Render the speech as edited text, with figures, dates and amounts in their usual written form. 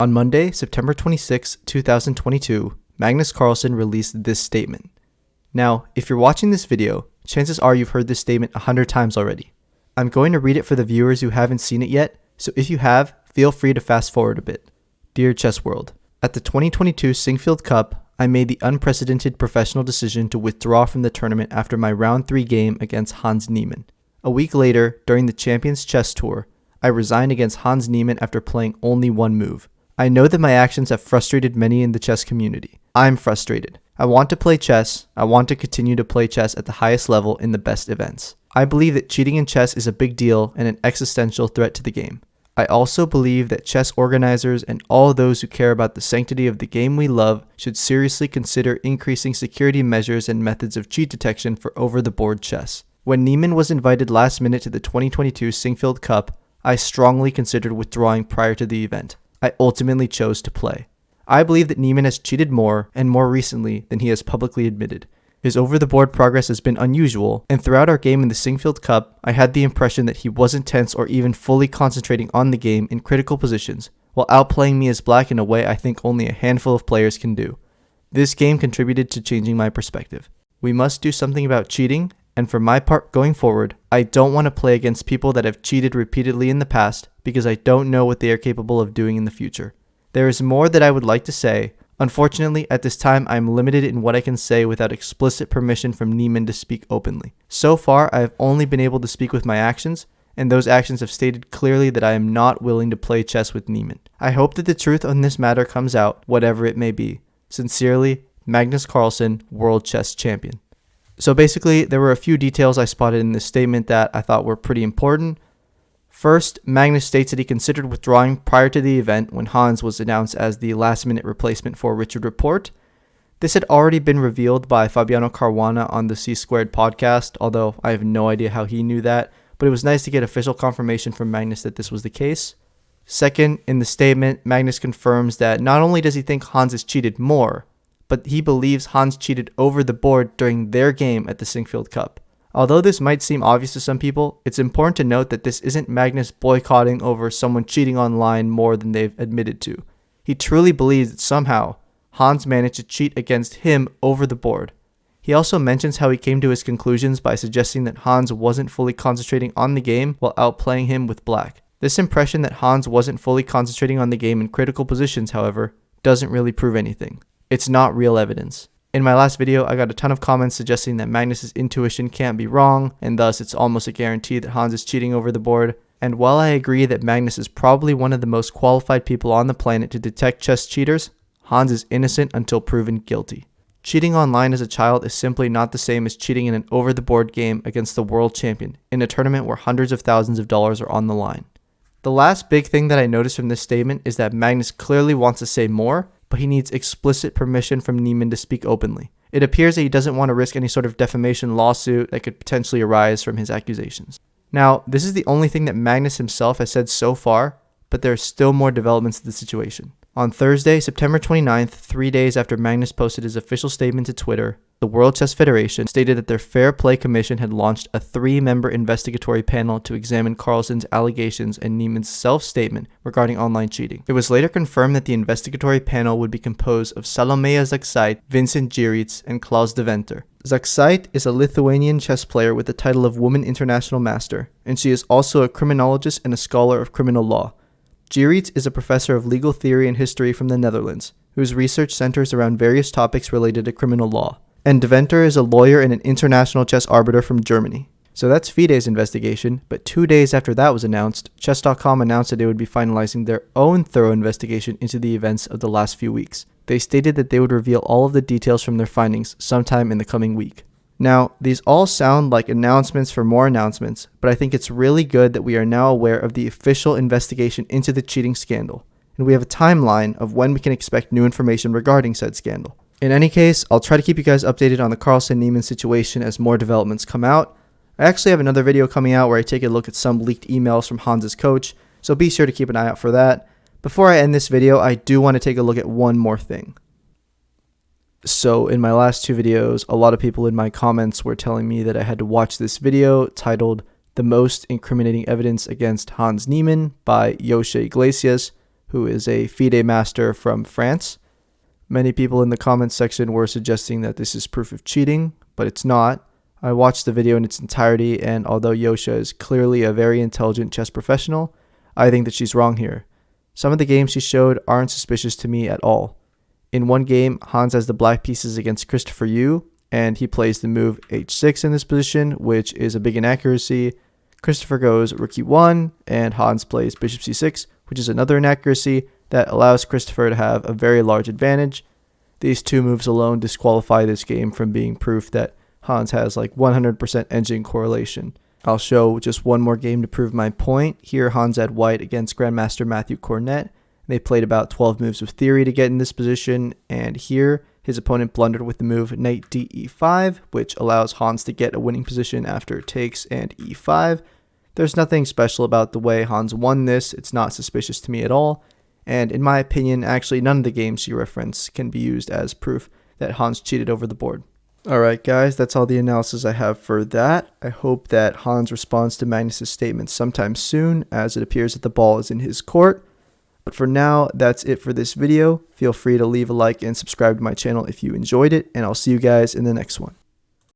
On Monday, September 26, 2022, Magnus Carlsen released this statement. Now, if you're watching this video, chances are you've heard this statement 100 times already. I'm going to read it for the viewers who haven't seen it yet, so if you have, feel free to fast forward a bit. Dear Chess World, at the 2022 Sinquefield Cup, I made the unprecedented professional decision to withdraw from the tournament after my round 3 game against Carlsen-Niemann. A week later, during the Champions Chess Tour, I resigned against Carlsen-Niemann after playing only one move. I know that my actions have frustrated many in the chess community. I'm frustrated. I want to play chess. I want to continue to play chess at the highest level in the best events. I believe that cheating in chess is a big deal and an existential threat to the game. I also believe that chess organizers and all those who care about the sanctity of the game we love should seriously consider increasing security measures and methods of cheat detection for over-the-board chess. When Niemann was invited last minute to the 2022 Sinquefield Cup, I strongly considered withdrawing prior to the event. I ultimately chose to play. I believe that Niemann has cheated more, and more recently, than he has publicly admitted. His over-the-board progress has been unusual, and throughout our game in the Sinquefield Cup, I had the impression that he wasn't tense or even fully concentrating on the game in critical positions, while outplaying me as black in a way I think only a handful of players can do. This game contributed to changing my perspective. We must do something about cheating, and for my part going forward, I don't want to play against people that have cheated repeatedly in the past because I don't know what they are capable of doing in the future. There is more that I would like to say. Unfortunately, at this time, I am limited in what I can say without explicit permission from Niemann to speak openly. So far, I have only been able to speak with my actions, and those actions have stated clearly that I am not willing to play chess with Niemann. I hope that the truth on this matter comes out, whatever it may be. Sincerely, Magnus Carlsen, World Chess Champion. So basically, there were a few details I spotted in this statement that I thought were pretty important. First, Magnus states that he considered withdrawing prior to the event when Hans was announced as the last-minute replacement for Richard Rapport. This had already been revealed by Fabiano Caruana on the C-Squared podcast, although I have no idea how he knew that, but it was nice to get official confirmation from Magnus that this was the case. Second, in the statement, Magnus confirms that not only does he think Hans has cheated more, but he believes Hans cheated over the board during their game at the Sinquefield Cup. Although this might seem obvious to some people, it's important to note that this isn't Magnus boycotting over someone cheating online more than they've admitted to. He truly believes that somehow Hans managed to cheat against him over the board. He also mentions how he came to his conclusions by suggesting that Hans wasn't fully concentrating on the game while outplaying him with black. This impression that Hans wasn't fully concentrating on the game in critical positions, however, doesn't really prove anything. It's not real evidence. In my last video, I got a ton of comments suggesting that Magnus's intuition can't be wrong, and thus it's almost a guarantee that Hans is cheating over the board. And while I agree that Magnus is probably one of the most qualified people on the planet to detect chess cheaters, Hans is innocent until proven guilty. Cheating online as a child is simply not the same as cheating in an over-the-board game against the world champion in a tournament where hundreds of thousands of dollars are on the line. The last big thing that I noticed from this statement is that Magnus clearly wants to say more, but he needs explicit permission from Niemann to speak openly. It appears that he doesn't want to risk any sort of defamation lawsuit that could potentially arise from his accusations. Now, this is the only thing that Magnus himself has said so far, but there are still more developments to the situation. On Thursday, September 29th, 3 days after Magnus posted his official statement to Twitter, the World Chess Federation stated that their Fair Play Commission had launched a 3-member investigatory panel to examine Carlsen's allegations and Niemann's self-statement regarding online cheating. It was later confirmed that the investigatory panel would be composed of Salomea Zaksait, Vincent Giritz, and Klaus de Venter. Zaksait is a Lithuanian chess player with the title of Woman International Master, and she is also a criminologist and a scholar of criminal law. Giritz is a professor of legal theory and history from the Netherlands, whose research centers around various topics related to criminal law. And De Venter is a lawyer and an international chess arbiter from Germany. So that's FIDE's investigation, but 2 days after that was announced, Chess.com announced that they would be finalizing their own thorough investigation into the events of the last few weeks. They stated that they would reveal all of the details from their findings sometime in the coming week. Now, these all sound like announcements for more announcements, but I think it's really good that we are now aware of the official investigation into the cheating scandal, and we have a timeline of when we can expect new information regarding said scandal. In any case, I'll try to keep you guys updated on the Carlsen-Niemann situation as more developments come out. I actually have another video coming out where I take a look at some leaked emails from Hans's coach, so be sure to keep an eye out for that. Before I end this video, I do want to take a look at one more thing. So in my last 2 videos, a lot of people in my comments were telling me that I had to watch this video titled The Most Incriminating Evidence Against Carlsen-Niemann by José Iglesias, who is a FIDE master from France. Many people in the comments section were suggesting that this is proof of cheating, but it's not. I watched the video in its entirety, and although Yosha is clearly a very intelligent chess professional, I think that she's wrong here. Some of the games she showed aren't suspicious to me at all. In one game, Hans has the black pieces against Christopher Yu, and he plays the move h6 in this position, which is a big inaccuracy. Christopher goes rook e1, and Hans plays bishop c6, which is another inaccuracy that allows Christopher to have a very large advantage. These two moves alone disqualify this game from being proof that Hans has like 100% engine correlation. I'll show just one more game to prove my point. Here, Hans had white against Grandmaster Matthew Cornet. They played about 12 moves of theory to get in this position, and here his opponent blundered with the move knight de5, which allows Hans to get a winning position after takes and e5. There's nothing special about the way Hans won this. It's not suspicious to me at all, and in my opinion, actually none of the games you reference can be used as proof that Hans cheated over the board. Alright guys, that's all the analysis I have for that. I hope that Hans responds to Magnus' statement sometime soon, as it appears that the ball is in his court. But for now, that's it for this video. Feel free to leave a like and subscribe to my channel if you enjoyed it, and I'll see you guys in the next one.